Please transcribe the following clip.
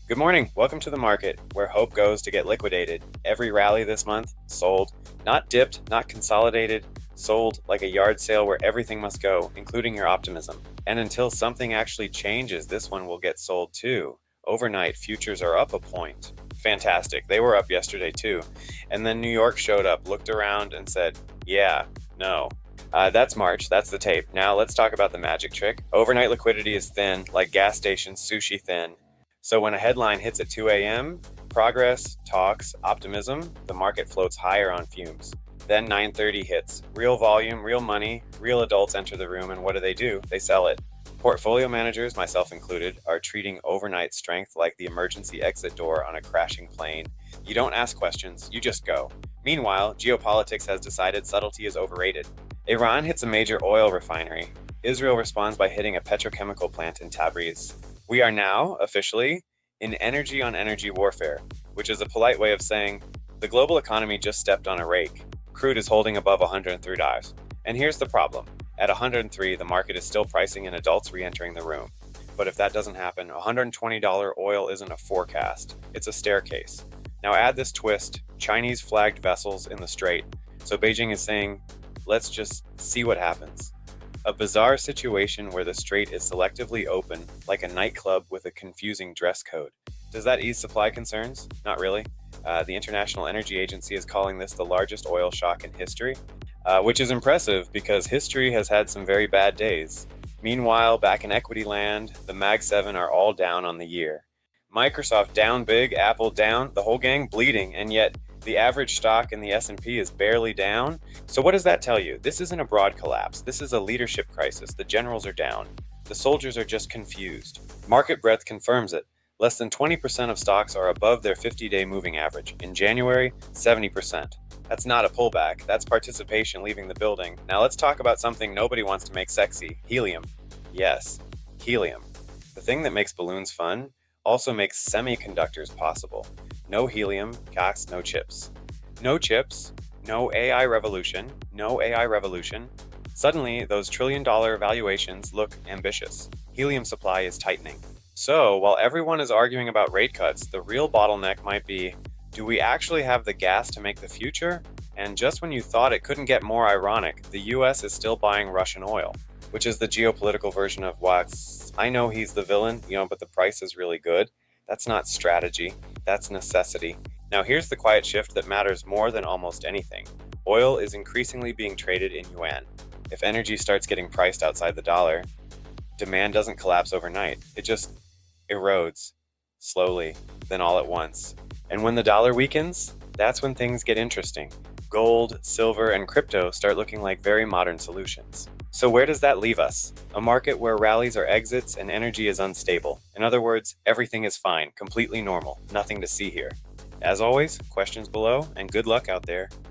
Good morning. Welcome to the market, where hope goes to get liquidated. Every rally this month, sold. Not dipped, not consolidated, sold like a yard sale where everything must go, including your optimism. And until something actually changes, this one will get sold too. Overnight, futures are up a point. Fantastic. They were up yesterday too. And then New York showed up, looked around, and said, yeah, no. That's March. That's the tape. Now let's talk about the magic trick. Overnight liquidity is thin, like gas station sushi thin. So when a headline hits at 2 a.m., progress, talks, optimism, the market floats higher on fumes. Then 9:30 hits. Real volume, real money, real adults enter the room, and what do? They sell it. Portfolio managers, myself included, are treating overnight strength like the emergency exit door on a crashing plane. You don't ask questions, you just go. Meanwhile, geopolitics has decided subtlety is overrated. Iran hits a major oil refinery. Israel responds by hitting a petrochemical plant in Tabriz. We are now, officially, in energy on energy warfare, which is a polite way of saying the global economy just stepped on a rake. Crude is holding above $103. And here's the problem. At 103, the market is still pricing in adults re-entering the room. But if that doesn't happen, $120 oil isn't a forecast, it's a staircase. Now add this twist, Chinese flagged vessels in the strait. So Beijing is saying, let's just see what happens. A bizarre situation where the strait is selectively open, like a nightclub with a confusing dress code. Does that ease supply concerns? Not really. The International Energy Agency is calling this the largest oil shock in history, which is impressive because history has had some very bad days. Meanwhile, back in equity land, the Mag 7 are all down on the year. Microsoft down big, Apple down, the whole gang bleeding, and yet the average stock in the S&P is barely down. So what does that tell you? This isn't a broad collapse. This is a leadership crisis. The generals are down. The soldiers are just confused. Market breadth confirms it. Less than 20% of stocks are above their 50-day moving average. In January, 70%. That's not a pullback. That's participation leaving the building. Now let's talk about something nobody wants to make sexy. Helium. Yes, helium. The thing that makes balloons fun also makes semiconductors possible. No helium, cox, no chips. No chips, no AI revolution, no AI revolution. Suddenly, those trillion-dollar valuations look ambitious. Helium supply is tightening. So, while everyone is arguing about rate cuts, the real bottleneck might be, do we actually have the gas to make the future? And just when you thought it couldn't get more ironic, the US is still buying Russian oil, which is the geopolitical version of what's, I know he's the villain, but the price is really good. That's not strategy, that's necessity. Now here's the quiet shift that matters more than almost anything. Oil is increasingly being traded in yuan. If energy starts getting priced outside the dollar, demand doesn't collapse overnight. It just erodes, slowly, then all at once. And when the dollar weakens, that's when things get interesting. Gold, silver, and crypto start looking like very modern solutions. So where does that leave us? A market where rallies are exits and energy is unstable. In other words, everything is fine, completely normal, nothing to see here. As always, questions below, and good luck out there.